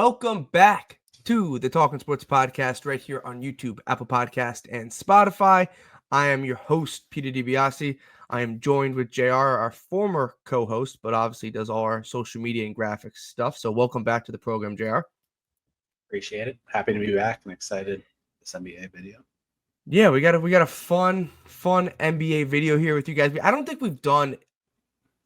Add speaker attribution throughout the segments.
Speaker 1: welcome back to the Talking Sports Podcast right here on YouTube, Apple Podcast, and Spotify. I am your host, Peter DiBiasi. I am joined with JR, our former co-host, but obviously does all our social media and graphics stuff. So welcome back to the program, JR.
Speaker 2: Appreciate it. Happy to be back and excited this NBA video.
Speaker 1: Yeah, we got a fun NBA video here with you guys. I don't think we've done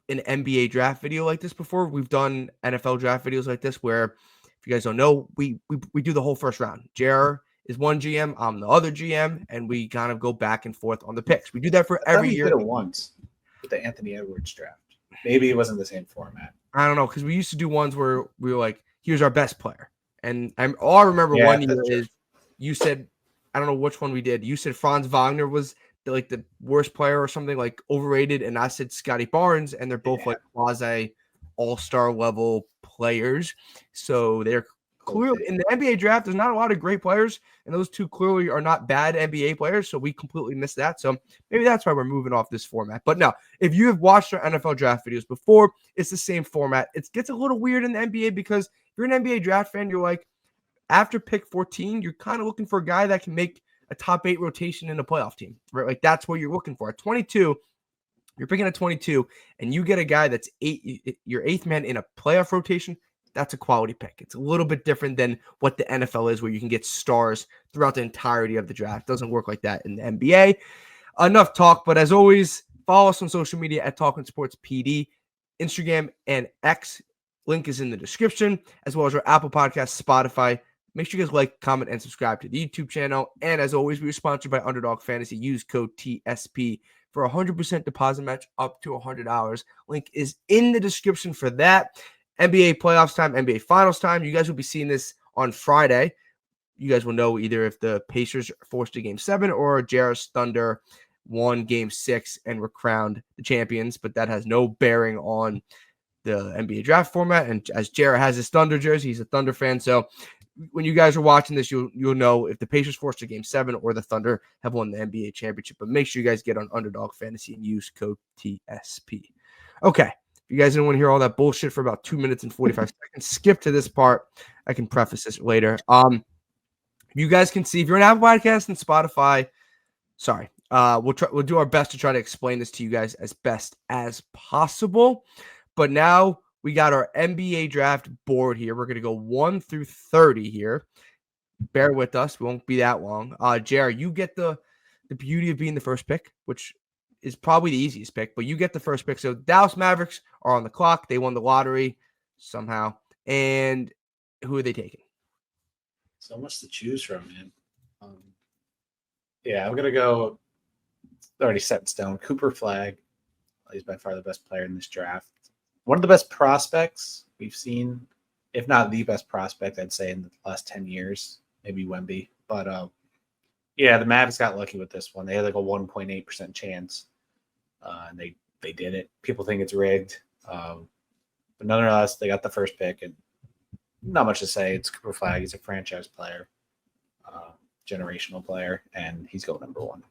Speaker 1: an NBA draft video like this before. We've done NFL draft videos like this where, if you guys don't know, we do the whole first round. JR is one GM, I'm the other GM, and we kind of go back and forth on the picks. We do that for every year.
Speaker 2: We did it once with the Anthony Edwards draft. Maybe it wasn't the same format.
Speaker 1: I don't know, because we used to do ones where we were like, here's our best player. And all I remember one year is you said, I don't know which one we did. You said Franz Wagner was the worst player or something, like overrated, and I said Scotty Barnes, and they're both like quasi all-star level players. So they're clearly in the NBA draft. There's not a lot of great players, and those two clearly are not bad NBA players. So we completely missed that. So maybe that's why we're moving off this format. But no, if you have watched our NFL draft videos before, it's the same format. It gets a little weird in the NBA because if you're an NBA draft fan, you're like, after pick 14, you're kind of looking for a guy that can make a top 8 rotation in a playoff team, right? Like that's what you're looking for. At 22, you're picking at 22, and you get a guy that's your eighth man in a playoff rotation. That's a quality pick. It's a little bit different than what the NFL is, where you can get stars throughout the entirety of the draft. It doesn't work like that in the NBA. Enough talk, but as always, follow us on social media at Talking Sports PD, Instagram and X. Link is in the description, as well as our Apple Podcast, Spotify. Make sure you guys like, comment, and subscribe to the YouTube channel. And as always, we are sponsored by Underdog Fantasy. Use code TSP for a 100% deposit match up to $100. Link is in the description for that. NBA playoffs time, NBA finals time. You guys will be seeing this on Friday. You guys will know either if the Pacers are forced to Game 7 or JR's Thunder won Game 6 and were crowned the champions. But that has no bearing on the NBA draft format. And as JR has his Thunder jersey, he's a Thunder fan. So when you guys are watching this, you'll know if the Pacers forced to Game 7 or the Thunder have won the NBA championship. But make sure you guys get on Underdog Fantasy and use code TSP. Okay. If you guys didn't want to hear all that bullshit for about 2 minutes and 45 seconds, skip to this part. I can preface this later. You guys can see, if you're an Apple Podcast and Spotify, sorry, we'll do our best to try to explain this to you guys as best as possible. But now we got our NBA draft board here. We're going to go 1 through 30 here. Bear with us. We won't be that long. JR, you get the beauty of being the first pick, which is probably the easiest pick, but you get the first pick. So Dallas Mavericks are on the clock. They won the lottery somehow. And who are they taking?
Speaker 2: So much to choose from, man. I'm going to go, already set in stone, Cooper Flag. He's by far the best player in this draft. One of the best prospects we've seen, if not the best prospect, I'd say in the last 10 years, maybe Wemby. But the Mavs got lucky with this one. They had like a 1.8% chance, and they did it. People think it's rigged, but nonetheless, they got the first pick, and not much to say. It's Cooper Flag. He's a franchise player, generational player, and he's going number 1.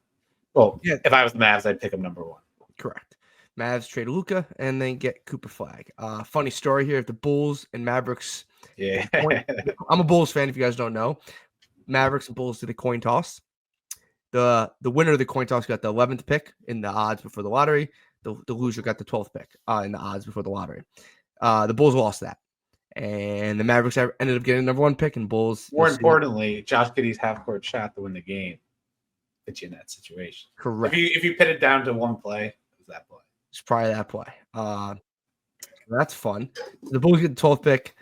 Speaker 2: Well, if I was the Mavs, I'd pick him number 1.
Speaker 1: Correct. Mavs trade Luka and then get Cooper Flag. Funny story here: if the Bulls and Mavericks, I'm a Bulls fan. If you guys don't know, Mavericks and Bulls did a coin toss. The winner of the coin toss got the 11th pick in the odds before the lottery. The loser got the 12th pick in the odds before the lottery. The Bulls lost that, and the Mavericks ended up getting number 1 pick. And Bulls.
Speaker 2: More importantly, Josh Giddey's half-court shot to win the game put you in that situation.
Speaker 1: Correct.
Speaker 2: If you pin it down to one play, it was that play.
Speaker 1: It's probably that play. That's fun. The Bulls get the 12th pick,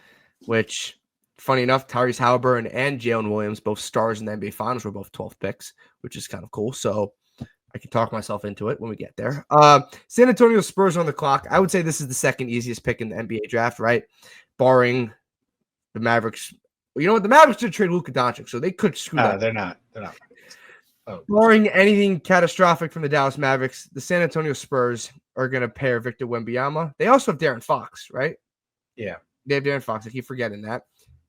Speaker 1: which, funny enough, Tyrese Halliburton and Jalen Williams, both stars in the NBA Finals, were both 12th picks, which is kind of cool. So I can talk myself into it when we get there. San Antonio Spurs on the clock. I would say this is the second easiest pick in the NBA draft, right? Barring the Mavericks. Well, you know what? The Mavericks did trade Luka Doncic, so they could screw that.
Speaker 2: They're not.
Speaker 1: Barring anything catastrophic from the Dallas Mavericks, the San Antonio Spurs are going to pair Victor Wembanyama. They also have De'Aaron Fox, right?
Speaker 2: Yeah.
Speaker 1: They have De'Aaron Fox. I keep forgetting that.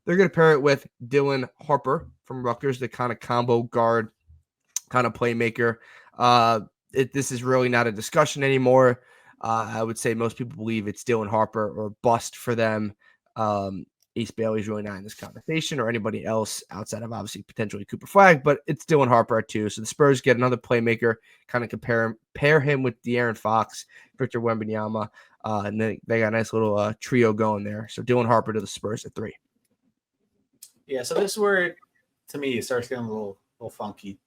Speaker 1: They're going to pair it with Dylan Harper from Rutgers, the kind of combo guard, kind of playmaker. This is really not a discussion anymore. I would say most people believe it's Dylan Harper or bust for them. Ace Bailey's really not in this conversation or anybody else outside of obviously potentially Cooper Flag, but it's Dylan Harper at 2. So the Spurs get another playmaker, kind of pair him with De'Aaron Fox, Victor Wembanyama, and then they got a nice little trio going there. So Dylan Harper to the Spurs at 3.
Speaker 2: Yeah, so this is where, to me, it starts getting a little funky.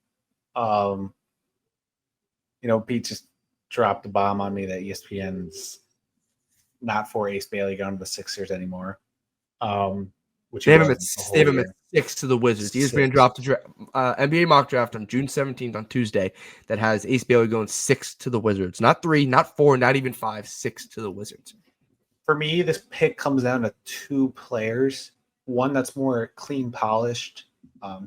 Speaker 2: Pete just dropped the bomb on me that ESPN's not for Ace Bailey going to the Sixers anymore. Which
Speaker 1: they have him at 6 to the Wizards. ESPN dropped the NBA mock draft on June 17th on Tuesday that has Ace Bailey going 6 to the Wizards. Not 3, not 4, not even 5, 6 to the Wizards.
Speaker 2: For me, this pick comes down to 2 players. One that's more clean, polished, a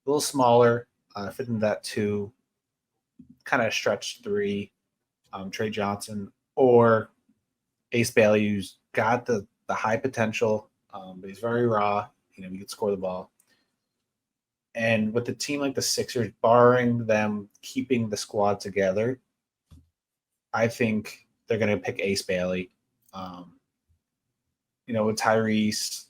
Speaker 2: little smaller, fit into that 2, kind of stretch 3, Trey Johnson, or Ace Bailey, who's got the high potential, but he's very raw. He can score the ball. And with a team like the Sixers, barring them keeping the squad together, I think they're going to pick Ace Bailey. With Tyrese,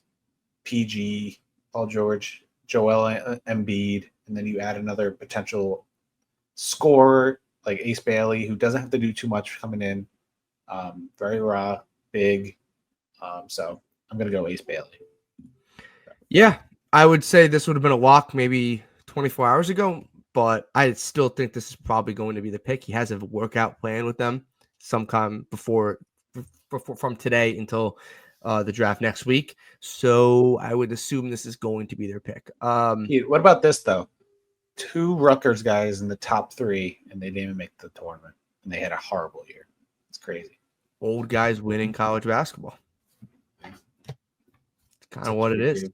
Speaker 2: PG, Paul George, Joel Embiid, and then you add another potential scorer like Ace Bailey, who doesn't have to do too much coming in. Very raw, big. So I'm going to go Ace Bailey.
Speaker 1: Yeah, I would say this would have been a lock maybe 24 hours ago, but I still think this is probably going to be the pick. He has a workout plan with them sometime before from today until the draft next week. So I would assume this is going to be their pick.
Speaker 2: What about this, though? 2 Rutgers guys in the top 3, and they didn't even make the tournament, and they had a horrible year. It's crazy.
Speaker 1: Old guys winning college basketball. It's kind of what it is.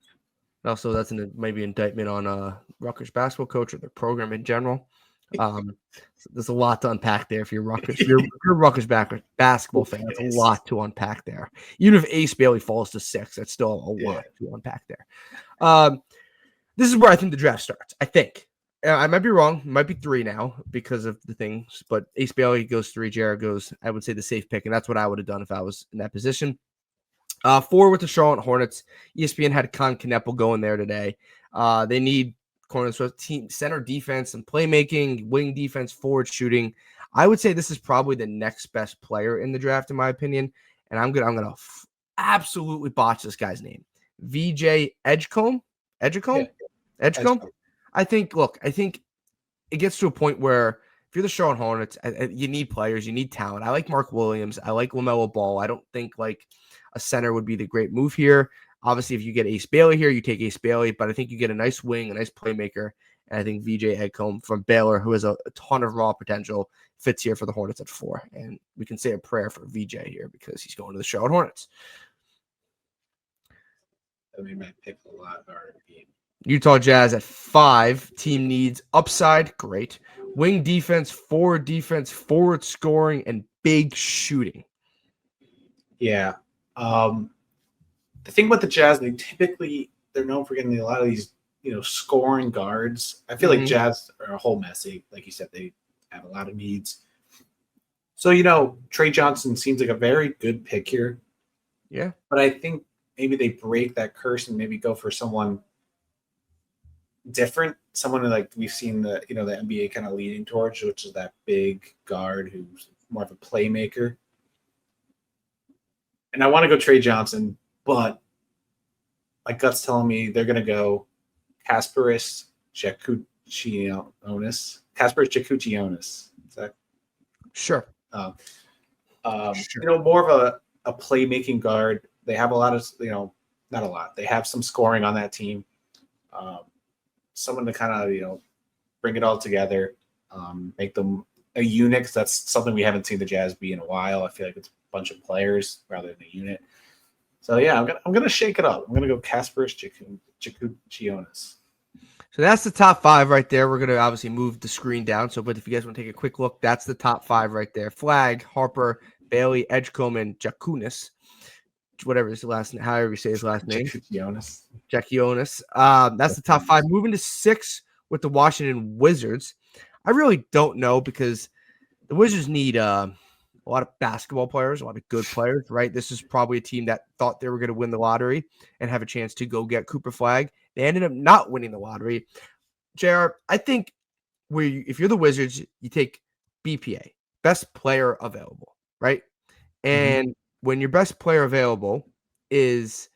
Speaker 1: Also, that's maybe indictment on Rutgers basketball coach or their program in general. There's a lot to unpack there if you're Rutgers. If you're a Rutgers basketball fan, that's a lot to unpack there. Even if Ace Bailey falls to 6, that's still a lot to unpack there. This is where I think the draft starts. I think. I might be wrong. It might be 3 now because of the things, but Ace Bailey goes 3, Jared goes, I would say, the safe pick, and that's what I would have done if I was in that position. 4 with the Charlotte Hornets. ESPN had Con Kneppel going there today. They need corners with team center defense and playmaking, wing defense, forward shooting. I would say this is probably the next best player in the draft, in my opinion. And I'm gonna absolutely botch this guy's name. VJ Edgecombe. Edgecombe. I think it gets to a point where if you're the Charlotte Hornets, you need players, you need talent. I like Mark Williams. I like LaMelo Ball. I don't think like a center would be the great move here. Obviously, if you get Ace Bailey here, you take Ace Bailey, but I think you get a nice wing, a nice playmaker, and I think VJ Edgecombe from Baylor, who has a ton of raw potential, fits here for the Hornets at 4. And we can say a prayer for VJ here because he's going to the Charlotte Hornets.
Speaker 2: That made my pick a lot harder.
Speaker 1: Utah Jazz at 5. Team needs upside. Great. Wing defense, forward scoring, and big shooting.
Speaker 2: Yeah. The thing about the Jazz, they're known for getting a lot of these, scoring guards. I feel like Jazz are a whole mess. Like you said, they have a lot of needs. So, Trey Johnson seems like a very good pick here.
Speaker 1: Yeah.
Speaker 2: But I think maybe they break that curse and maybe go for someone different, someone like we've seen the NBA kind of leading towards, which is that big guard who's more of a playmaker. And I want to go Trey Johnson, but my gut's telling me they're going to go Kasparis Jakučionis. Is that
Speaker 1: sure?
Speaker 2: More of a playmaking guard. They have a lot of not a lot. They have some scoring on that team. Someone to kind of bring it all together, make them a unit. 'Cause that's something we haven't seen the Jazz be in a while. I feel like it's a bunch of players rather than a unit. So yeah, I'm gonna shake it up. I'm gonna go Kasparis Jakučionis.
Speaker 1: So that's the top 5 right there. We're gonna obviously move the screen down. But if you guys want to take a quick look, that's the top 5 right there. Flag, Harper, Bailey, Edgecombe, and Jakunis. Whatever his last name, however you say his last name. Jakučionis. That's the top 5. Moving to 6 with the Washington Wizards. I really don't know because the Wizards need a lot of basketball players, a lot of good players, right? This is probably a team that thought they were going to win the lottery and have a chance to go get Cooper Flag. They ended up not winning the lottery. JR, I think if you're the Wizards, you take BPA, best player available, right? And when your best player available it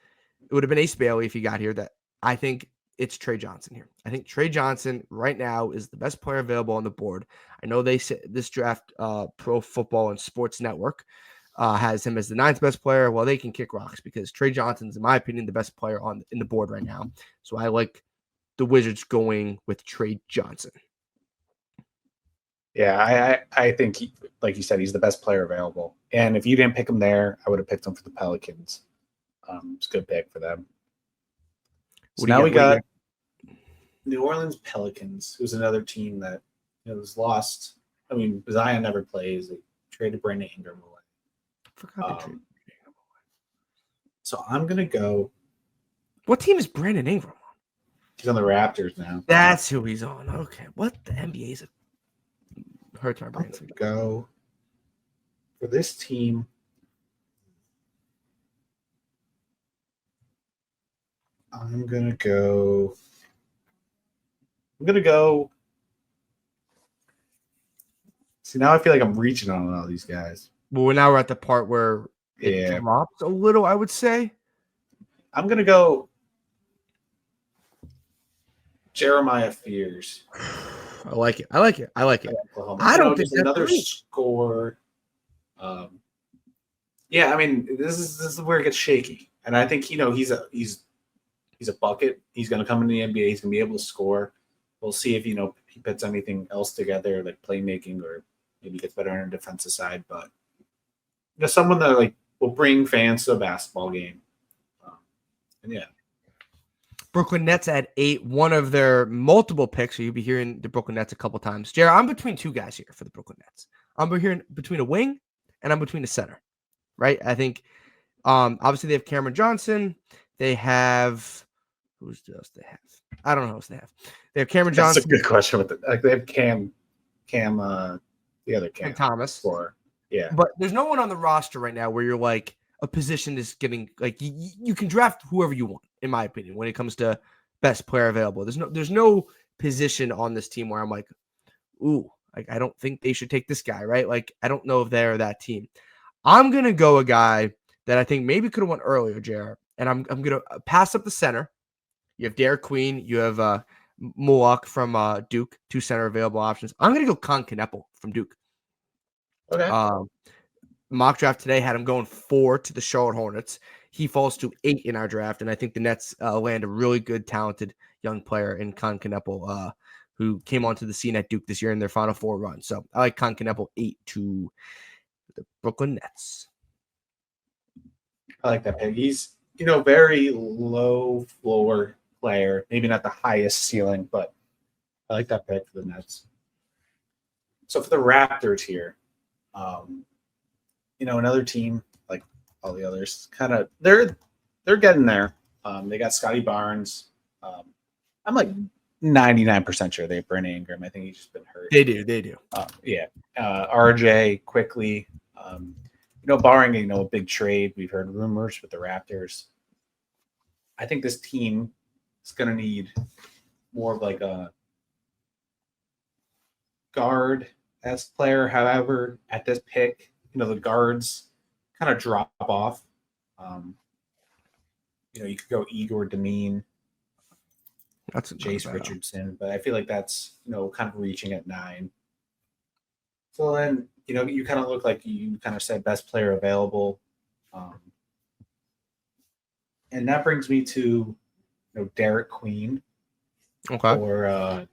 Speaker 1: would have been Ace Bailey if he got here. That I think it's Trey Johnson here. I think Trey Johnson right now is the best player available on the board. I know they said this draft, Pro Football and Sports Network has him as the 9th best player. Well, they can kick rocks because Trey Johnson's, in my opinion, the best player in the board right now. So I like the Wizards going with Trey Johnson.
Speaker 2: Yeah, I think, like you said, he's the best player available. And if you didn't pick him there, I would have picked him for the Pelicans. It's a good pick for them. So now we got New Orleans Pelicans, who's another team that was lost. I mean, Zion never plays. They traded Brandon Ingram away.
Speaker 1: Forgot to trade.
Speaker 2: So I'm going to go.
Speaker 1: What team is Brandon Ingram on?
Speaker 2: He's on the Raptors now.
Speaker 1: That's who he's on. Okay. What the NBA's hurts my brain.
Speaker 2: Go for this team. I'm gonna go. See, now I feel like I'm reaching on all these guys.
Speaker 1: Well, now we're at the part where it drops a little, I would say.
Speaker 2: I'm gonna go Jeremiah Fears.
Speaker 1: I like it. I don't think
Speaker 2: another score. Yeah, I mean, this is where it gets shaky, and I think he's a bucket. He's going to come in the NBA. He's going to be able to score. We'll see if he puts anything else together, like playmaking, or maybe gets better on the defensive side. But someone that will bring fans to a basketball game. And yeah.
Speaker 1: Brooklyn Nets at 8, one of their multiple picks. So you'll be hearing the Brooklyn Nets a couple times. Jared, I'm between two guys here for the Brooklyn Nets. I'm hearing between a wing and I'm between a center, right? I think obviously they have Cameron Johnson. They have who's else they have? I don't know who else they have. They have Cameron Johnson.
Speaker 2: That's a good question. With they have Cam, the other Cam
Speaker 1: Thomas.
Speaker 2: Yeah,
Speaker 1: but there's no one on the roster right now where you're like a position is getting you can draft whoever you want, in my opinion, when it comes to best player available. There's no position on this team where I'm like, ooh, I don't think they should take this guy, right? I don't know if they're that team. I'm gonna go a guy that I think maybe could have went earlier, JR, and I'm gonna pass up the center. You have Derek Queen, you have Mullock from Duke, 2 center available options. I'm gonna go Con Kneppel from Duke.
Speaker 2: Okay.
Speaker 1: Mock draft today had him going 4 to the Charlotte Hornets. He falls to 8 in our draft, and I think the Nets land a really good, talented young player in Con Kneppel, who came onto the scene at Duke this year in their Final 4 run. So I like Con Kneppel 8 to the Brooklyn Nets.
Speaker 2: I like that pick. He's very low floor player, maybe not the highest ceiling, but I like that pick for the Nets. So for the Raptors here, another team like all the others, kind of they're getting there. They got Scotty Barnes. I'm like 99% sure they have Brandon Ingram. I think he's just been hurt.
Speaker 1: They do.
Speaker 2: Yeah. RJ quickly. Barring a big trade, we've heard rumors with the Raptors. I think this team is going to need more of like a guard-esque player. However, at this pick, the guards kind of drop off. You could go Igor Demine,
Speaker 1: that's
Speaker 2: Jace Richardson, but I feel like that's kind of reaching at 9. So then you kind of look like you kind of said best player available, and that brings me to Derek Queen, or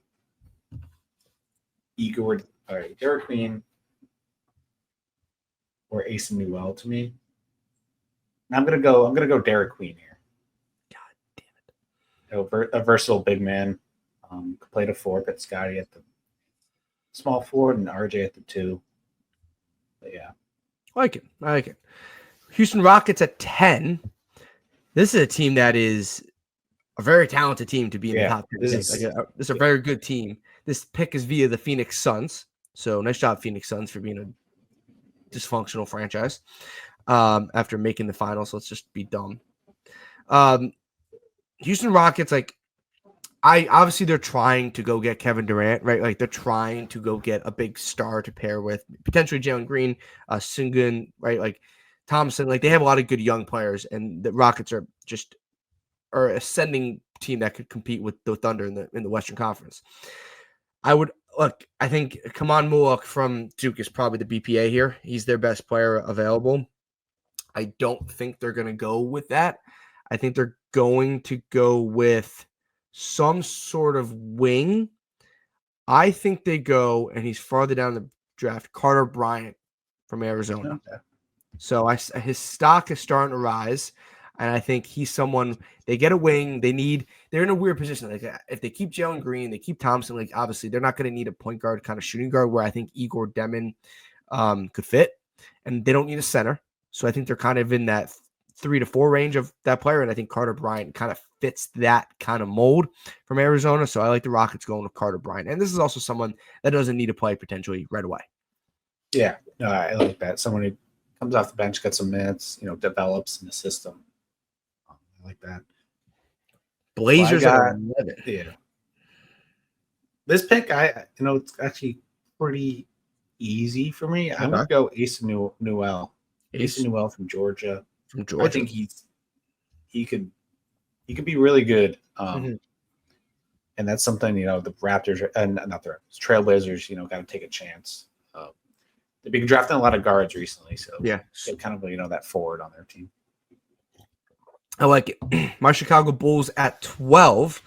Speaker 2: Igor. All right, Derek Queen or Asen Newell to me. And I'm gonna go Derek Queen here. God damn it! A versatile big man, could play the 4, but Scotty at the small forward and RJ at the 2. But yeah,
Speaker 1: I like it. Houston Rockets at 10. This is a team that is a very talented team to be in the top 10. This is a very good team. This pick is via the Phoenix Suns. So nice job, Phoenix Suns, for being dysfunctional franchise after making the finals. Let's just be dumb. Houston Rockets, like, obviously they're trying to go get Kevin Durant, right? Like they're trying to go get a big star to pair with, potentially Jalen Green, Sengun, right? Like Thompson, like they have a lot of good young players, and the Rockets are just ascending team that could compete with the Thunder in the Western Conference. I think Kaman Mullock from Duke is probably the BPA here. He's their best player available. I don't think they're going to go with that. I think they're going to go with some sort of wing. I think they go, and he's farther down the draft, Carter Bryant from Arizona.
Speaker 2: Okay.
Speaker 1: So his stock is starting to rise, and I think he's someone they get a wing. They're in a weird position. Like if they keep Jalen Green, they keep Thompson. Like obviously they're not going to need a point guard kind of shooting guard where I think Igor Demon could fit, and they don't need a center. So I think they're kind of in that 3 to 4 range of that player, and I think Carter Bryant kind of fits that kind of mold from Arizona. So I like the Rockets going with Carter Bryant, and this is also someone that doesn't need to play potentially right away.
Speaker 2: Yeah, no, I like that. Someone who comes off the bench, gets some minutes, develops in the system. I like that.
Speaker 1: Blazers are 11.
Speaker 2: Yeah. This pick, it's actually pretty easy for me. I'm going to go Asa Newell. Asa Newell from Georgia. I think he could be really good. And that's something, the Raptors and not the Raptors, Trailblazers, got to take a chance. They've been drafting a lot of guards recently, so
Speaker 1: yeah,
Speaker 2: they kind of that forward on their team.
Speaker 1: I like it. My Chicago Bulls at 12.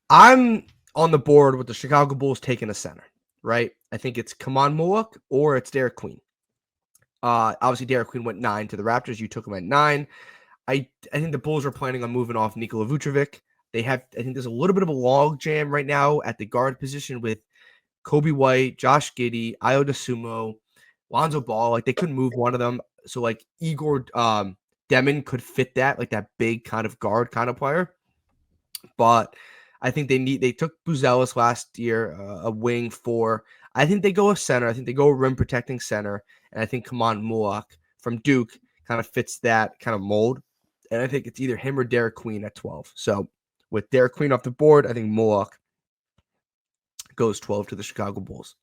Speaker 1: I'm on the board with the Chicago Bulls taking a center, right? I think it's Kaman Mullock or it's Derek Queen. Obviously, Derek Queen went 9 to the Raptors. You took him at 9. I think the Bulls are planning on moving off Nikola Vucevic. I think there's a little bit of a log jam right now at the guard position with Kobe White, Josh Giddey, Ayo DeSumo, Lonzo Ball. Like they couldn't move one of them. So like Igor Demon could fit that, like that big kind of guard kind of player. But I think they took Buzelis last year, a wing for. I think they go a center. I think they go a rim protecting center. And I think Kaman Mullock from Duke kind of fits that kind of mold. And I think it's either him or Derek Queen at 12. So with Derek Queen off the board, I think Mullock goes 12 to the Chicago Bulls.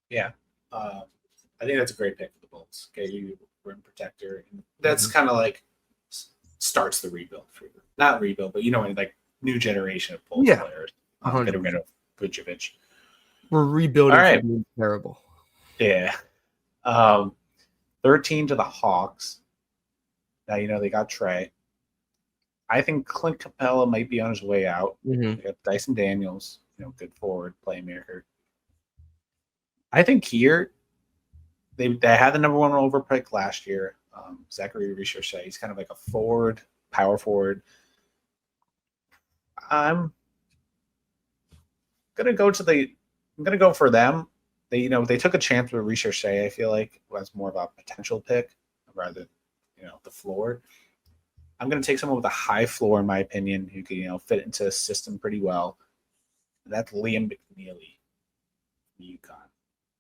Speaker 2: Yeah. I think that's a great pick for the Bulls. Okay, you rim protector. And that's kind of like starts the rebuild for you. Not rebuild, but like new generation of Bulls players. Getting rid of Vucevic.
Speaker 1: We're rebuilding.
Speaker 2: All right.
Speaker 1: Terrible.
Speaker 2: Yeah. 13 to the Hawks. Now, they got Trey. I think Clint Capella might be on his way out. They got Dyson Daniels, good forward, playmaker. I think here, they had the number 1 overall pick last year. Zachary Richarchet. He's kind of like a forward, power forward. I'm gonna go for them. They took a chance with Richarchet. I feel like it was more of a potential pick rather than the floor. I'm gonna take someone with a high floor, in my opinion, who can fit into the system pretty well. And that's Liam McNeely from UConn.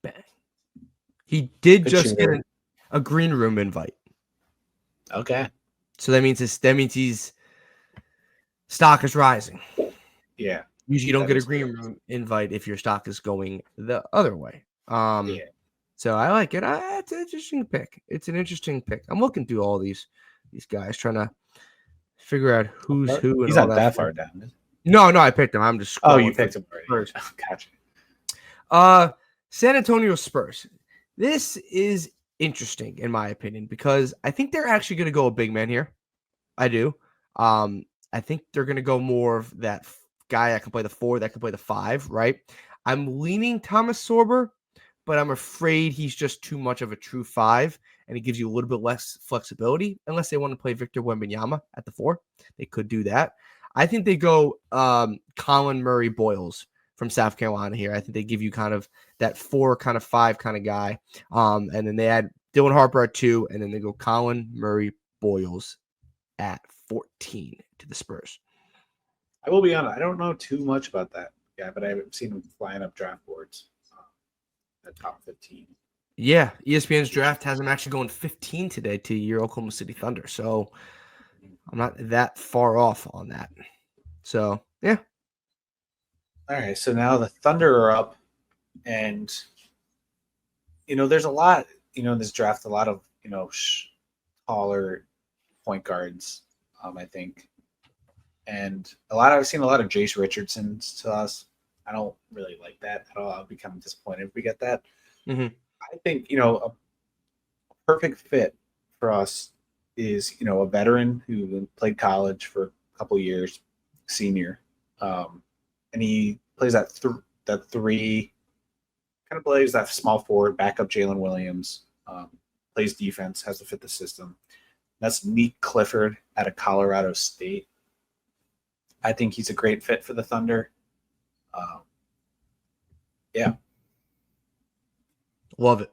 Speaker 1: Bang. He did just get a green room invite.
Speaker 2: Okay.
Speaker 1: So that means his stock is rising.
Speaker 2: Yeah.
Speaker 1: Usually you don't get a green room invite if your stock is going the other way. So I like it. It's an interesting pick. It's an interesting pick. I'm looking through all these guys, trying to figure out who's who.
Speaker 2: He's not that far down.
Speaker 1: No, I picked him. I'm just scrolling.
Speaker 2: Oh, you picked him already.
Speaker 1: Gotcha. San Antonio Spurs. This is interesting in my opinion because I think they're actually going to go a big man here. I do. I think they're going to go more of that guy that can play the 4, that can play the 5, right? I'm leaning Thomas Sorber, but I'm afraid he's just too much of a true 5, and he gives you a little bit less flexibility. Unless they want to play Victor Wembanyama at the 4, they could do that. I think they go Colin Murray Boyles from South Carolina here. I think they give you kind of that 4, kind of 5 kind of guy, and then they add Dylan Harper at 2, and then they go Colin Murray Boyles at 14 to the Spurs.
Speaker 2: I will be honest, I don't know too much about that guy, but I've seen him flying up draft boards at top 15.
Speaker 1: Yeah, ESPN's draft has him actually going 15 today to your Oklahoma City Thunder. So I'm not that far off on that. So, yeah.
Speaker 2: All right, so now the Thunder are up, and there's a lot, in this draft, a lot of taller point guards, I think, and I've seen a lot of Jace Richardsons to us. I don't really like that at all. I'll be kind of disappointed if we get that.
Speaker 1: Mm-hmm.
Speaker 2: I think a perfect fit for us is a veteran who played college for a couple years, senior, and he plays that three, kind of plays that small forward, backup Jalen Williams, plays defense, has to fit the system. That's Meek Clifford out of Colorado State. I think he's a great fit for the Thunder. Yeah.
Speaker 1: Love it.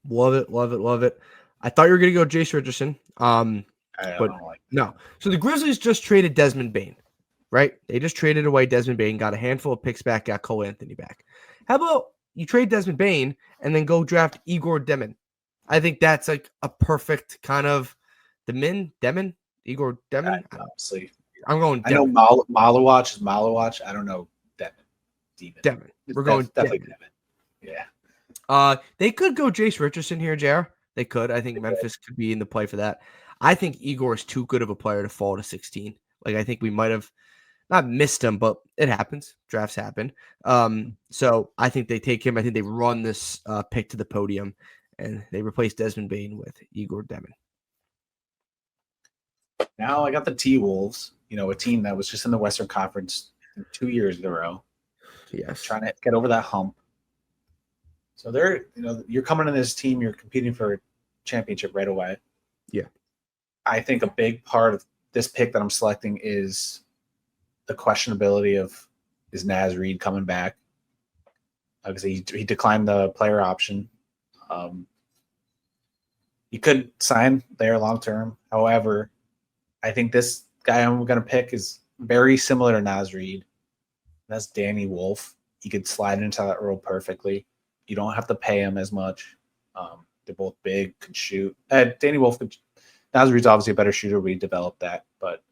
Speaker 1: Love it. Love it. Love it. I thought you were going to go Jace Richardson.
Speaker 2: I
Speaker 1: But
Speaker 2: don't like that.
Speaker 1: no. So the Grizzlies just traded Desmond Bane, right? They just traded away Desmond Bane, got a handful of picks back, got Cole Anthony back. How about you trade Desmond Bane and then go draft Igor Demon? I think that's like a perfect kind of Igor Demon.
Speaker 2: Honestly,
Speaker 1: I'm going
Speaker 2: I know
Speaker 1: Demon.
Speaker 2: Malawatch is Malawatch. I don't know
Speaker 1: Demon. We're going
Speaker 2: definitely
Speaker 1: Demon.
Speaker 2: Yeah.
Speaker 1: They could go Jace Richardson here, JR. They could. I think Memphis could be in the play for that. I think Igor is too good of a player to fall to 16. Like, I think we might have not missed him, but it happens. Drafts happen. So I think they take him. I think they run this pick to the podium, and they replace Desmond Bane with Igor Demon.
Speaker 2: Now I got the T-Wolves, a team that was just in the Western Conference 2 years in a row.
Speaker 1: Yes.
Speaker 2: Trying to get over that hump. So they're, you're coming in this team, you're competing for a championship right away.
Speaker 1: Yeah.
Speaker 2: I think a big part of this pick that I'm selecting is the questionability of is Naz Reid coming back? Because he declined the player option. He could sign there long term. However, I think this guy I'm going to pick is very similar to Naz Reid. That's Danny Wolf. He could slide into that role perfectly. You don't have to pay him as much. They're both big, could shoot. Danny Wolf could. Naz Reid's obviously a better shooter. We developed that, but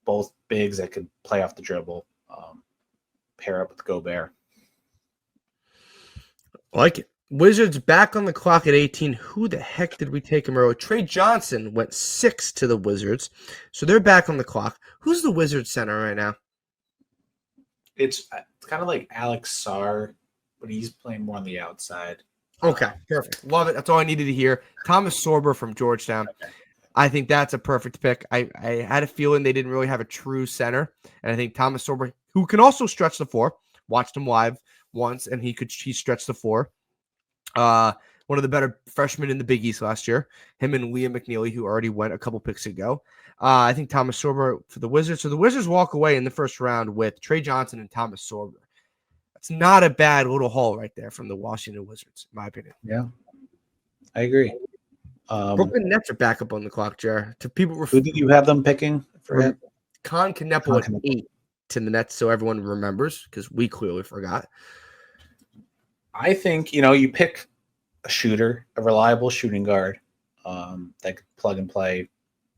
Speaker 2: both bigs that could play off the dribble, pair up with Gobert.
Speaker 1: I like it. Wizards back on the clock at 18. Who the heck did we take him early? Trey Johnson went 6 to the Wizards. So they're back on the clock. Who's the Wizards center right now?
Speaker 2: It's kind of like Alex Sarr, but he's playing more on the outside.
Speaker 1: Okay, perfect. Love it. That's all I needed to hear. Thomas Sorber from Georgetown. Okay. I think that's a perfect pick. I had a feeling they didn't really have a true center. And I think Thomas Sorber, who can also stretch the floor, watched him live once, and he stretched the floor. One of the better freshmen in the Big East last year. Him and Liam McNeely, who already went a couple picks ago. I think Thomas Sorber for the Wizards. So the Wizards walk away in the first round with Trey Johnson and Thomas Sorber. That's not a bad little haul right there from the Washington Wizards, in my opinion.
Speaker 2: Yeah, I agree.
Speaker 1: Brooklyn Nets are back up on the clock, Jer. To people,
Speaker 2: who did you have them picking for him?
Speaker 1: Con Kneppel at 8 to the Nets, so everyone remembers because we clearly forgot.
Speaker 2: I think you pick a shooter, a reliable shooting guard that could plug and play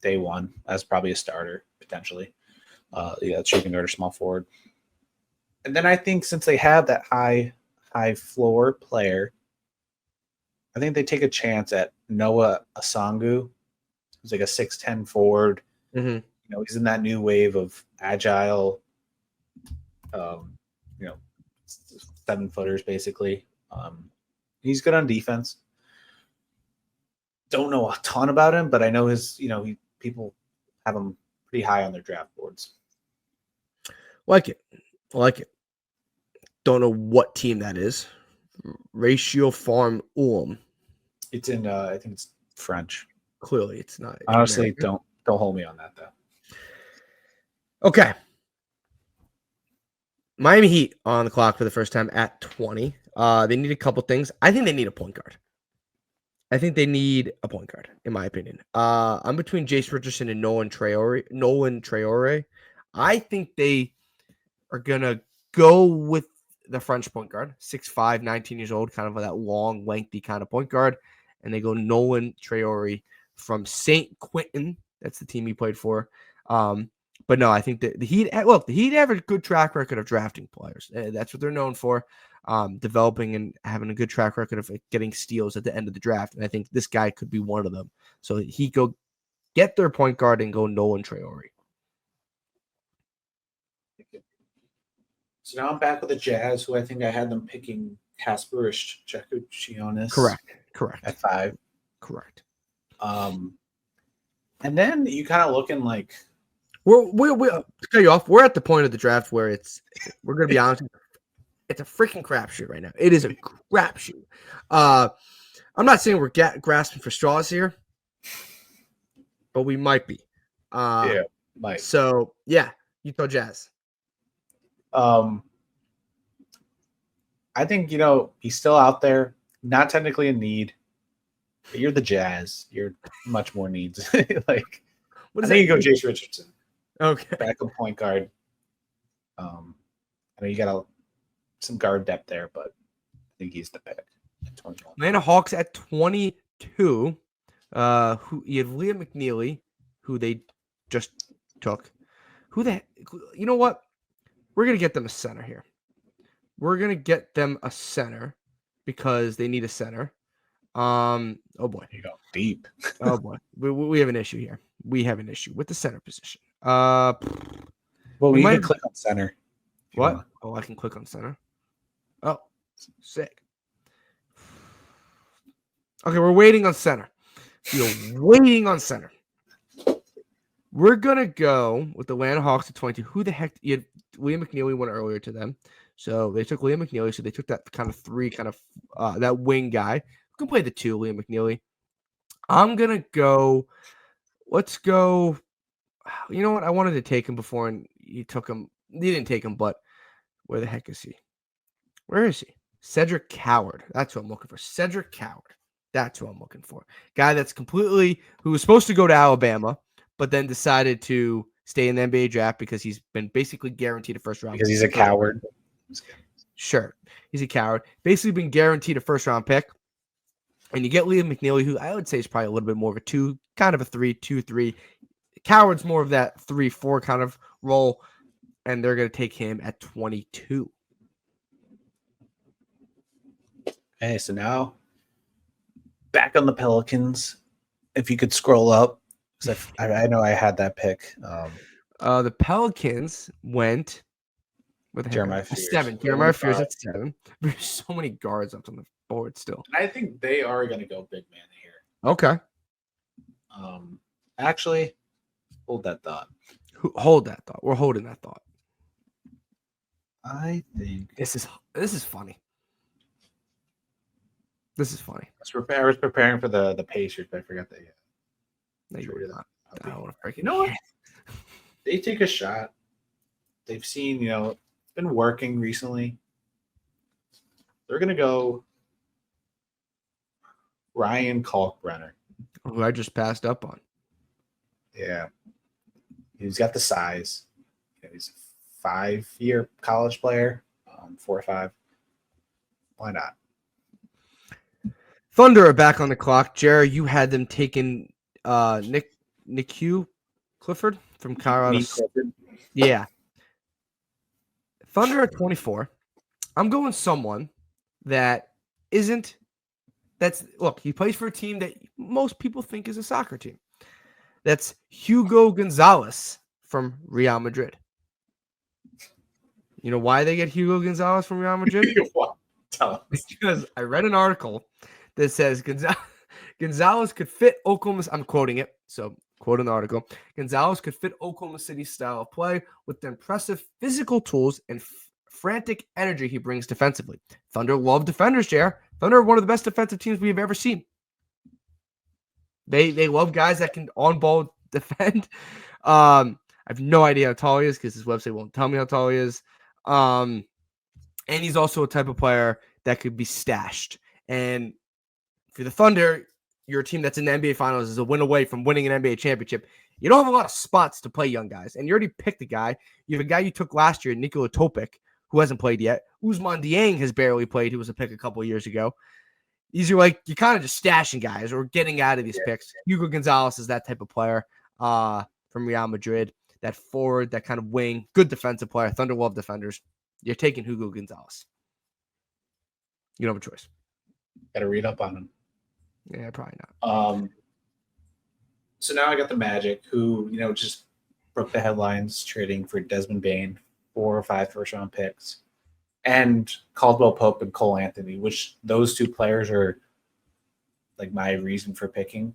Speaker 2: day one as probably a starter potentially. Shooting guard or small forward. And then I think since they have that high floor player, I think they take a chance at Noah Osangu, who's like a 6'10" forward.
Speaker 1: Mm-hmm.
Speaker 2: He's in that new wave of agile, 7-footers basically. He's good on defense. Don't know a ton about him, but I know people have him pretty high on their draft boards.
Speaker 1: Like it. Don't know what team that is. Ratio Farm Ulm.
Speaker 2: It's in I think it's French.
Speaker 1: Clearly it's not.
Speaker 2: Honestly, don't hold me on that though.
Speaker 1: Okay. Miami Heat on the clock for the first time at 20. They need a couple things. I think they need a point guard. In my opinion. I'm between Jace Richardson and Nolan Traore. I think they are going to go with the French point guard, 6'5", 19 years old, kind of that long, lengthy kind of point guard. And they go Nolan Traore from St. Quentin. That's the team he played for. But no, I think that the Heat have a good track record of drafting players. That's what they're known for, developing and having a good track record of getting steals at the end of the draft. And I think this guy could be one of them. So he go get their point guard and go Nolan Traore.
Speaker 2: So now I'm back with the Jazz, who I think I had them picking Kasperish Jekuchionis.
Speaker 1: Correct.
Speaker 2: At 5.
Speaker 1: Correct.
Speaker 2: And then you kind of looking like
Speaker 1: we're to cut you off. We're at the point of the draft where we're going to be honest, it's a freaking crapshoot right now. It is a crapshoot. I'm not saying we're grasping for straws here, but we might be.
Speaker 2: Might.
Speaker 1: So yeah, Utah Jazz.
Speaker 2: I think, he's still out there, not technically in need, but you're the Jazz. You're much more needs. Like, I think you go Jace Richardson.
Speaker 1: Okay.
Speaker 2: Backup point guard. I know you got some guard depth there, but I think he's the pick at 21.
Speaker 1: Atlanta Hawks at 22. Who you have Liam McNeely, who they just took. You know what? We're going to get them a center here. We're going to get them a center because they need a center. Oh boy.
Speaker 2: You go deep.
Speaker 1: Oh boy. We have an issue here. We have an issue with the center position. Well,
Speaker 2: we can click on center.
Speaker 1: What? Oh, I can click on center. Oh, sick. Okay, we're waiting on center. We're waiting on center. We're going to go with the Atlanta Hawks at 22. Who the heck? You had Liam McNeely went earlier to them. So they took Liam McNeely. So they took that kind of 3, that wing guy. Who can play the 2, Liam McNeely. I'm going to go. Let's go. You know what? I wanted to take him before, and you took him. You didn't take him, but where the heck is he? Where is he? Cedric Coward. That's what I'm looking for. Cedric Coward. That's what I'm looking for. Guy that's who was supposed to go to Alabama, but then decided to stay in the NBA draft because he's been basically guaranteed a first round.
Speaker 2: Because he's a coward.
Speaker 1: Sure. He's a coward. Basically been guaranteed a first round pick. And you get Liam McNeely, who I would say is probably a little bit more of a 2, kind of a 3, 2-3. Coward's more of that 3-4 kind of role. And they're going to take him at 22.
Speaker 2: Okay, so now back on the Pelicans. If you could scroll up, because I know I had that pick.
Speaker 1: The Pelicans went with
Speaker 2: Jeremiah Fears.
Speaker 1: 7. Jeremiah Fears at 7. There's so many guards up on the board still.
Speaker 2: I think they are going to go big man here.
Speaker 1: Okay.
Speaker 2: Actually, hold that thought.
Speaker 1: Hold that thought. We're holding that thought.
Speaker 2: I think
Speaker 1: this is funny. This is funny.
Speaker 2: I was preparing for the Pacers, but I forgot that.
Speaker 1: No, you were not. I don't want to break it.
Speaker 2: You know what? They take a shot. They've seen, it's been working recently. They're going to go Ryan Kalkbrenner.
Speaker 1: Who I just passed up on.
Speaker 2: Yeah. He's got the size. He's a 5-year college player, 4 or 5. Why not?
Speaker 1: Thunder are back on the clock. Jared, you had them taking Niku Clifford from Colorado. Yeah. Thunder at 24. I'm going someone that isn't. Look, he plays for a team that most people think is a soccer team. That's Hugo Gonzalez from Real Madrid. You know why they get Hugo Gonzalez from Real Madrid?
Speaker 2: Tell us.
Speaker 1: Because I read an article that says Gonzalez could fit Oklahoma. I'm quoting it, so quote an article. Gonzalez could fit Oklahoma City's style of play with the impressive physical tools and frantic energy he brings defensively. Thunder love defenders, Jared. Thunder are one of the best defensive teams we have ever seen. They love guys that can on-ball defend. I have no idea how tall he is because his website won't tell me how tall he is. And he's also a type of player that could be stashed. And for the Thunder, you're a team that's in the NBA Finals, is a win away from winning an NBA championship. You don't have a lot of spots to play young guys. And you already picked a guy. You have a guy you took last year, Nikola Topic, who hasn't played yet. Ousmane Dieng has barely played, who was a pick a couple of years ago. These are like, you're kind of just stashing guys or getting out of these picks. Hugo Gonzalez is that type of player from Real Madrid. That forward, that kind of wing, good defensive player, Thunder love defenders. You're taking Hugo Gonzalez. You don't have a choice.
Speaker 2: Got to read up on him.
Speaker 1: Yeah, probably not.
Speaker 2: So now I got the Magic, who, just broke the headlines trading for Desmond Bane, 4 or 5 first-round picks, and Caldwell Pope and Cole Anthony, which those 2 players are like my reason for picking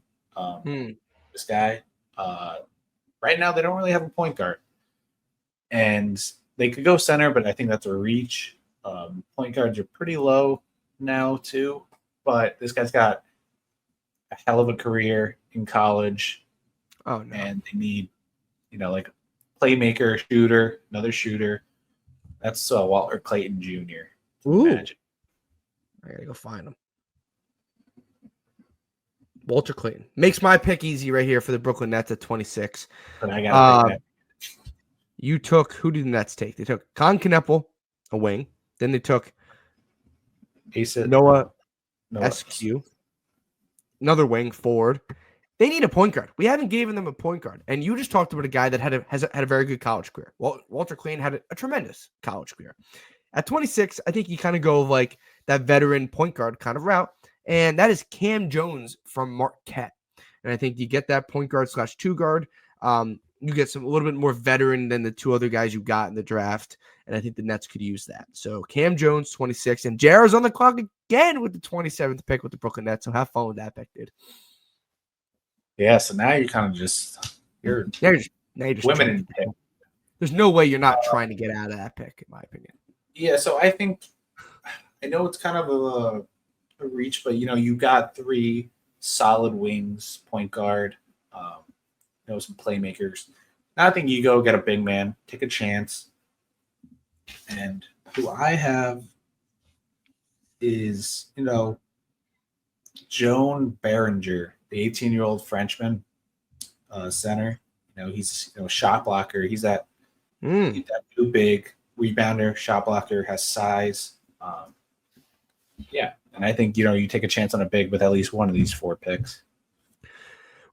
Speaker 2: this guy. Right now, they don't really have a point guard, and they could go center, but I think that's a reach. Point guards are pretty low now too, but this guy's got a hell of a career in college.
Speaker 1: Oh no!
Speaker 2: And they need, like playmaker, shooter, another shooter. That's Walter Clayton Jr.
Speaker 1: Ooh, Magic. I gotta go find him. Walter Clayton makes my pick easy right here for the Brooklyn Nets at 26.
Speaker 2: But I got to pick that.
Speaker 1: You took, who did the Nets take? They took Con Kneppel, a wing. Then they took Noah SQ, another wing forward. They need a point guard. We haven't given them a point guard. And you just talked about a guy that had a very good college career. Well, Walter Clayton had a tremendous college career. At 26, I think you kind of go like that veteran point guard kind of route. And that is Cam Jones from Marquette. And I think you get that point guard / 2 guard. You get a little bit more veteran than the 2 other guys you got in the draft. And I think the Nets could use that. So Cam Jones, 26. And Jared's on the clock again with the 27th pick with the Brooklyn Nets. So have fun with that pick, dude.
Speaker 2: Yeah, so now you're kind of just
Speaker 1: now you're just
Speaker 2: women in pick.
Speaker 1: There's no way you're not trying to get out of that pick, in my opinion. Yeah,
Speaker 2: so I think I know it's kind of a reach, but you got 3 solid wings, point guard, some playmakers. Now I think you go get a big man, take a chance. And who I have is, Joan Berenger, the 18-year-old Frenchman center. He's a shot blocker. He's that new big rebounder, shot blocker, has size. And I think you take a chance on a big with at least one of these 4 picks.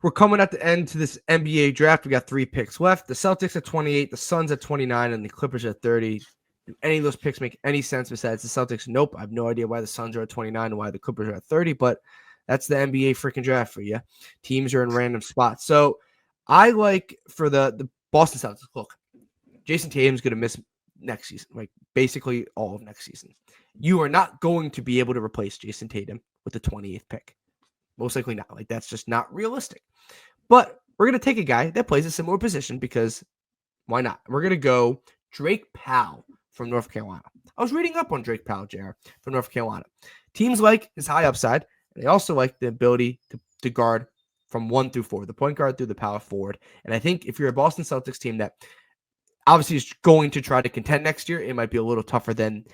Speaker 1: We're coming at the end to this NBA draft. We got 3 picks left. The Celtics at 28, the Suns at 29, and the Clippers at 30. Do any of those picks make any sense besides the Celtics? Nope. I have no idea why the Suns are at 29 and why the Clippers are at 30, but that's the NBA freaking draft for you. Teams are in random spots. So I like for the Boston Celtics, look, Jason Tatum's going to miss next season, like basically all of next season. You are not going to be able to replace Jason Tatum with the 28th pick. Most likely not. Like, that's just not realistic. But we're going to take a guy that plays a similar position because why not? We're going to go Drake Powell from North Carolina. I was reading up on Drake Powell, JR, from North Carolina. Teams like his high upside, and they also like the ability to guard from 1 through 4, the point guard through the power forward. And I think if you're a Boston Celtics team that obviously is going to try to contend next year, it might be a little tougher than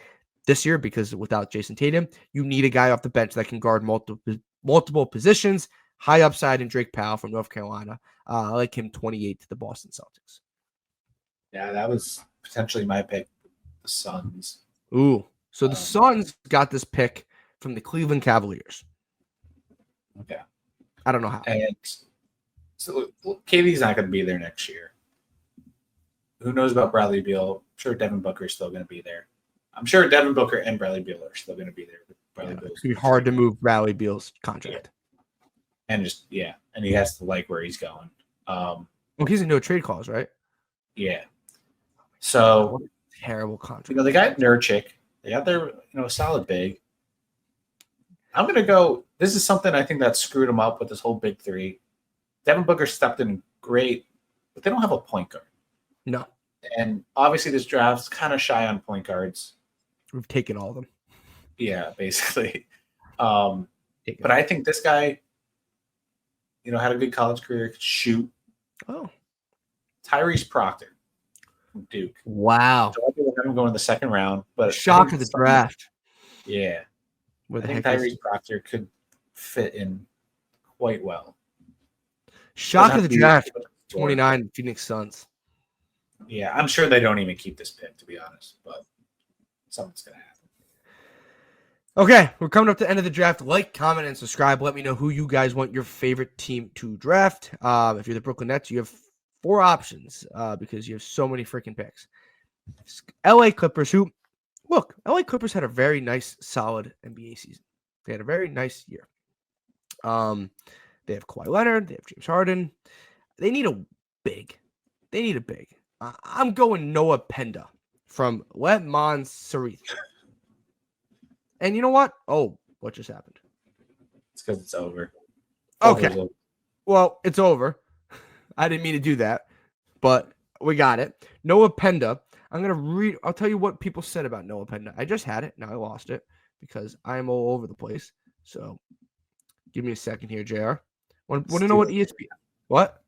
Speaker 1: this year because without Jason Tatum, you need a guy off the bench that can guard multiple positions. High upside in Drake Powell from North Carolina. I like him 28 to the Boston Celtics.
Speaker 2: Yeah, that was potentially my pick. The Suns.
Speaker 1: Ooh, so the Suns got this pick from the Cleveland Cavaliers.
Speaker 2: Okay.
Speaker 1: I don't know how.
Speaker 2: And so KD's not going to be there next year. Who knows about Bradley Beal? I'm sure Devin Booker is still going to be there. I'm sure Devin Booker and Bradley Beal are still going to be there.
Speaker 1: It's going to be hard to move Bradley Beal's contract.
Speaker 2: And and he has to like where he's going.
Speaker 1: Well, he's in no trade clause, right?
Speaker 2: Yeah. So
Speaker 1: what a terrible contract.
Speaker 2: They got Nurkic. They got their solid big. I'm gonna go. This is something I think that screwed him up with this whole big 3. Devin Booker stepped in great, but they don't have a point guard.
Speaker 1: No.
Speaker 2: And obviously this draft's kind of shy on point guards.
Speaker 1: We've taken all of them.
Speaker 2: Yeah, basically. But I think this guy, had a good college career, could shoot.
Speaker 1: Oh.
Speaker 2: Tyrese Proctor from Duke.
Speaker 1: Wow.
Speaker 2: So I think we're going in the second round. But
Speaker 1: shock of the draft.
Speaker 2: Yeah. I think Tyrese Proctor could fit in quite well.
Speaker 1: Shock of the draft, 29 Phoenix Suns.
Speaker 2: Yeah, I'm sure they don't even keep this pick, to be honest. But something's gonna happen.
Speaker 1: Okay, we're coming up to the end of the draft. Like, comment, and subscribe. Let me know who you guys want your favorite team to draft. If you're the Brooklyn Nets, you have 4 options because you have so many freaking picks. LA Clippers, LA Clippers had a very nice, solid NBA season. They had a very nice year. They have Kawhi Leonard. They have James Harden. They need a big. I'm going Noah Penda from Let Montserrat. And you know what? Oh, what just happened?
Speaker 2: It's because it's over.
Speaker 1: Okay. Well, it's over. I didn't mean to do that, but we got it. Noah Penda. I'm going to read. I'll tell you what people said about Noah Penda. I just had it. Now I lost it because I'm all over the place. So give me a second here, JR. Want to know what ESPN? What?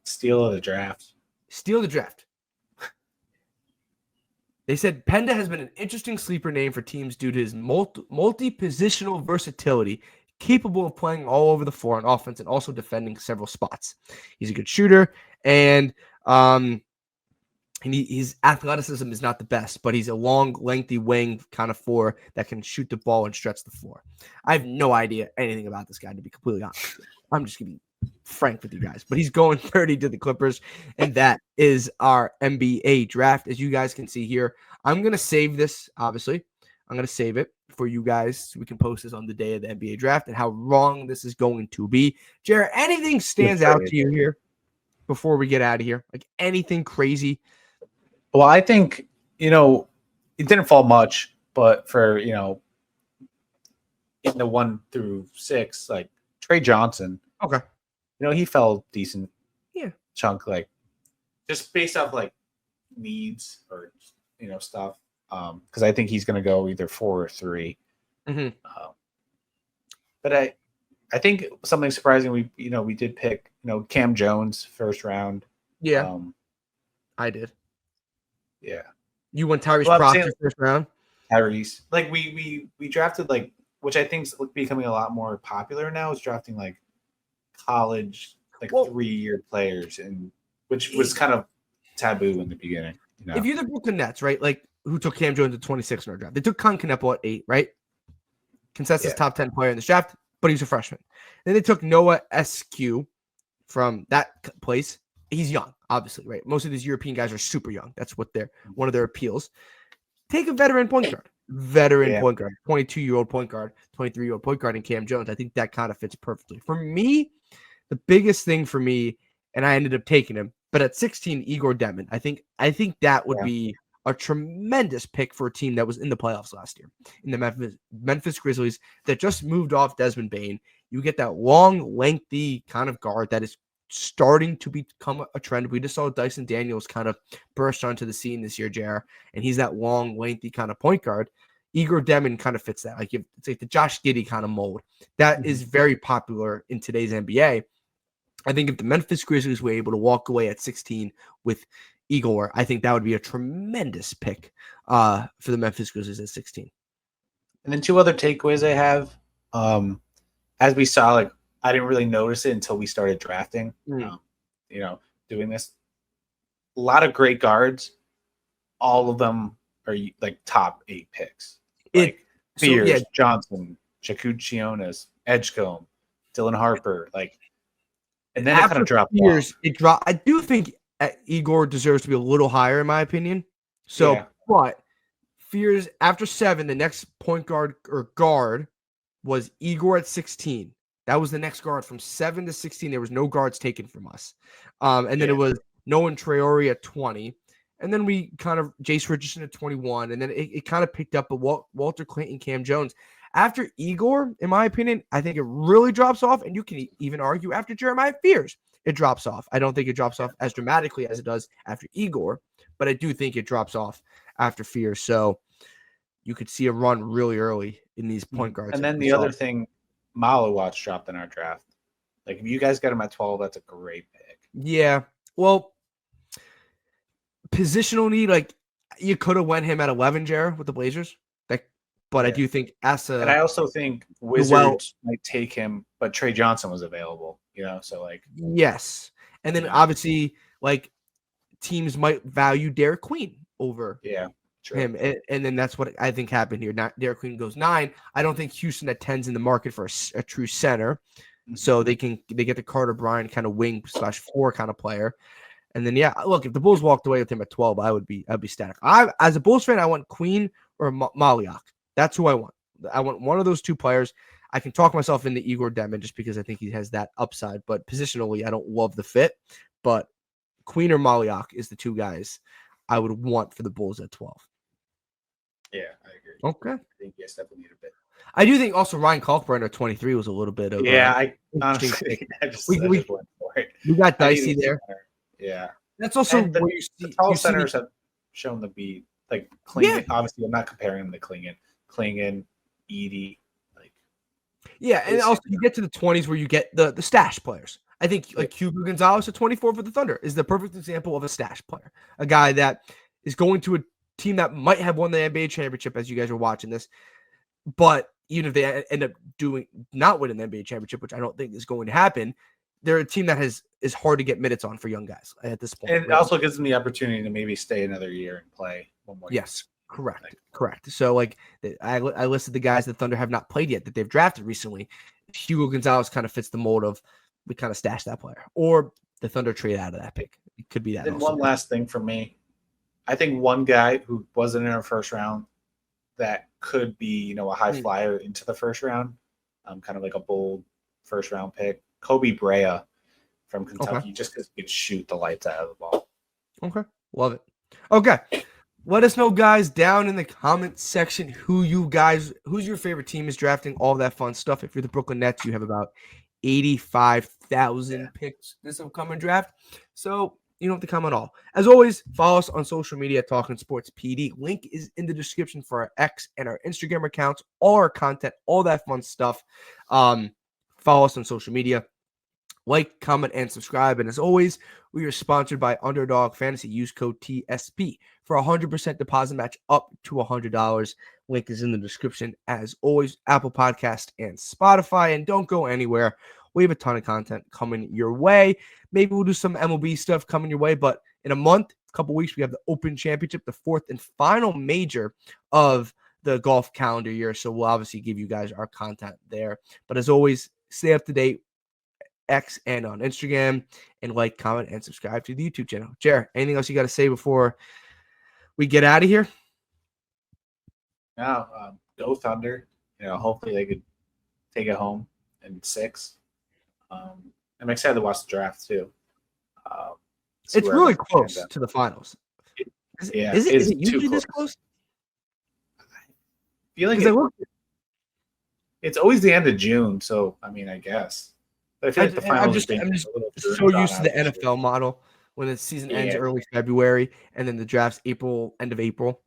Speaker 2: Steal of the draft.
Speaker 1: Steal the draft. They said Penda has been an interesting sleeper name for teams due to his multi-positional versatility, capable of playing all over the floor on offense and also defending several spots. He's a good shooter, and his athleticism is not the best, but he's a long, lengthy wing kind of 4 that can shoot the ball and stretch the floor. I have no idea anything about this guy, to be completely honest. I'm just going to be frank with you guys, but he's going 30 to the Clippers, and that is our NBA draft. As you guys can see here, I'm going to save this, obviously. I'm going to save it for you guys so we can post this on the day of the NBA draft and how wrong this is going to be. Jared, anything stands out to you here before we get out of here? Like anything crazy?
Speaker 2: Well, I think, it didn't fall much, but for, in the 1 through 6, like Trey Johnson.
Speaker 1: Okay.
Speaker 2: He fell decent.
Speaker 1: Yeah.
Speaker 2: Chunk, like just based off like needs or, stuff. Because I think he's going to go either 4 or 3.
Speaker 1: Mm-hmm.
Speaker 2: But I think something surprising, we did pick, Cam Jones first round.
Speaker 1: Yeah. I did.
Speaker 2: Yeah.
Speaker 1: You went Tyrese Proctor first round?
Speaker 2: Tyrese. Like we drafted like, which I think is becoming a lot more popular now, is drafting like college, like 3-year players, and which was kind of taboo in the beginning.
Speaker 1: If you're the Brooklyn Nets, right? Like who took Cam Jones at 26 in our draft? They took Con Kneppel at 8, right? Consensus top 10 player in this draft, but he's a freshman. Then they took Noah SQ from that place. He's young, obviously, right? Most of these European guys are super young. That's what one of their appeals. Take a veteran point guard. Point guard. 22-year-old point guard, 23-year-old point guard in Cam Jones. I think that kind of fits perfectly. For me, the biggest thing for me, and I ended up taking him, but at 16, Igor Demon. I think that would be a tremendous pick for a team that was in the playoffs last year in the Memphis Grizzlies that just moved off Desmond Bane. You get that long, lengthy kind of guard that is starting to become a trend. We just saw Dyson Daniels kind of burst onto the scene this year, JR, and he's that long, lengthy kind of point guard. Igor Demon kind of fits that. Like it's like the Josh Giddey kind of mold. That is very popular in today's NBA. I think if the Memphis Grizzlies were able to walk away at 16 with Igor, I think that would be a tremendous pick for the Memphis Grizzlies at 16.
Speaker 2: And then 2 other takeaways I have. As we saw, like I didn't really notice it until we started drafting. Doing this. A lot of great guards. All of them are like top 8 picks. Like Spears, Johnson, Shakuchionis, Edgecombe, Dylan Harper, like. And then it kind of dropped off.
Speaker 1: I do think Igor deserves to be a little higher, in my opinion. So, but Fears after 7, the next point guard or guard was Igor at 16. That was the next guard from 7 to 16. There was no guards taken from us. And then it was Nolan Traore at 20. And then we kind of Jace Richardson at 21. And then it kind of picked up a Walter Clayton, Cam Jones. After Igor, in my opinion, I think it really drops off. And you can even argue after Jeremiah Fears, it drops off. I don't think it drops off as dramatically as it does after Igor, but I do think it drops off after Fears. So you could see a run really early in these point guards.
Speaker 2: And then the other thing, Malo Watts dropped in our draft. Like if you guys got him at 12, that's a great pick.
Speaker 1: Yeah. Well, positional need, like you could have went him at 11, Jared, with the Blazers. But I do think and
Speaker 2: I also think Wizards might take him, but Trey Johnson was available, so like.
Speaker 1: Yes. And then obviously like teams might value Derek Queen over him. And then that's what I think happened here. Not Derek Queen goes 9. I don't think Houston at 10's in the market for a true center. So they get the Carter Bryant kind of wing/4 kind of player. And then look, if the Bulls walked away with him at 12, I'd be static. As a Bulls fan, I want Queen or Maliak. That's who I want. I want one of those two players. I can talk myself into Igor Demon just because I think he has that upside, but positionally, I don't love the fit. But Queen or Maliak is the two guys I would want for the Bulls at 12.
Speaker 2: Yeah, I agree.
Speaker 1: Okay.
Speaker 2: I think you guys definitely need a bit.
Speaker 1: I do think also Ryan Kalkbrenner at 23 was a little bit of
Speaker 2: I honestly
Speaker 1: we got dicey there.
Speaker 2: Yeah.
Speaker 1: That's also where you see
Speaker 2: the tall centers have shown to be like Klingon. Yeah. Obviously, I'm not comparing them to Klingon, Edie.
Speaker 1: And also you get to the 20s where you get the stash players. I think like Hugo Gonzalez at 24 for the Thunder is the perfect example of a stash player, a guy that is going to a team that might have won the NBA championship as you guys are watching this, but even if they end up not winning the NBA championship, which I don't think is going to happen, they're a team that is hard to get minutes on for young guys at this point.
Speaker 2: And it also gives them the opportunity to maybe stay another year and play one more year.
Speaker 1: Yes. Correct. So, like, I listed the guys the Thunder have not played yet that they've drafted recently. Hugo Gonzalez kind of fits the mold of we kind of stashed that player, or the Thunder trade out of that pick. It could be that.
Speaker 2: And one last thing for me, I think one guy who wasn't in our first round that could be, a high flyer into the first round, kind of like a bold first round pick, Kobe Brea from Kentucky, just because he could shoot the lights out of the ball.
Speaker 1: Okay, love it. Okay. Let us know, guys, down in the comments section who's your favorite team is drafting, all that fun stuff. If you're the Brooklyn Nets, you have about 85,000 picks this upcoming draft. So you don't have to comment all. As always, follow us on social media, Talking Sports PD. Link is in the description for our X and our Instagram accounts, all our content, all that fun stuff. Follow us on social media. Like, comment, and subscribe. And as always, we are sponsored by Underdog Fantasy. Use code TSP for a 100% deposit match up to $100. Link is in the description. As always, Apple Podcast and Spotify. And don't go anywhere. We have a ton of content coming your way. Maybe we'll do some MLB stuff coming your way. But in a couple weeks, we have the Open Championship, the fourth and final major of the golf calendar year. So we'll obviously give you guys our content there. But as always, stay up to date. X and on Instagram, and like, comment, and subscribe to the YouTube channel. Jer, anything else you got to say before we get out of here?
Speaker 2: No, go Thunder. Hopefully they could take it home in 6. I'm excited to watch the draft too.
Speaker 1: It's really close to the finals. Is it usually this close?
Speaker 2: I feel like it's always the end of June, so I mean, I guess. I feel like the finals
Speaker 1: I'm just so used to the NFL model when the season ends early February and then the draft's end of April.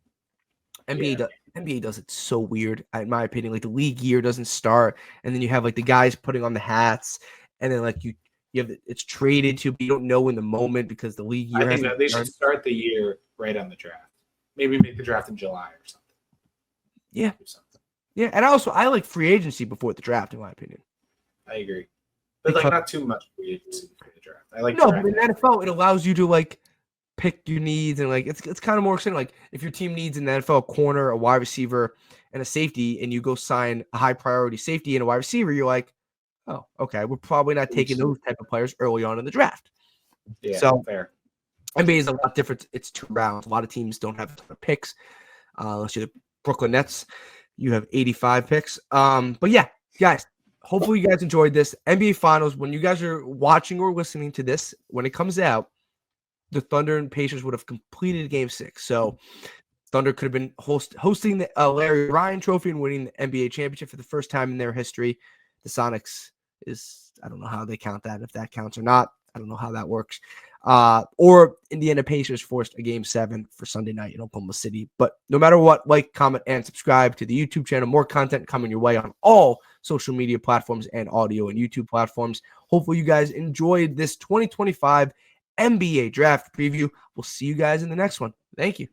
Speaker 1: NBA does it so weird, in my opinion. Like the league year doesn't start, and then you have like the guys putting on the hats, and then like you have it's traded to, but you don't know in the moment because the league year.
Speaker 2: I think that they should start the year right on the draft. Maybe make the draft in July or something.
Speaker 1: Yeah, and I like free agency before the draft, in my opinion.
Speaker 2: I agree. But not too much free agency for the draft. I like
Speaker 1: but in NFL it allows you to like pick your needs and like it's kind of more exciting. Like if your team needs in the NFL a corner, a wide receiver, and a safety, and you go sign a high priority safety and a wide receiver, you're like, oh, okay, we're probably not taking those type of players early on in the draft.
Speaker 2: Yeah,
Speaker 1: so
Speaker 2: fair.
Speaker 1: NBA is a lot different. It's 2 rounds. A lot of teams don't have a ton of picks. Unless you're the Brooklyn Nets, you have 85 picks. But yeah, guys. Hopefully you guys enjoyed this. NBA Finals, when you guys are watching or listening to this, when it comes out, the Thunder and Pacers would have completed Game 6. So Thunder could have been hosting the Larry Ryan Trophy and winning the NBA championship for the first time in their history. The Sonics I don't know how they count that, if that counts or not. I don't know how that works. Or Indiana Pacers forced a Game 7 for Sunday night in Oklahoma City. But no matter what, like, comment, and subscribe to the YouTube channel. More content coming your way on all social media platforms and audio and YouTube platforms. Hopefully you guys enjoyed this 2025 NBA draft preview. We'll see you guys in the next one. Thank you.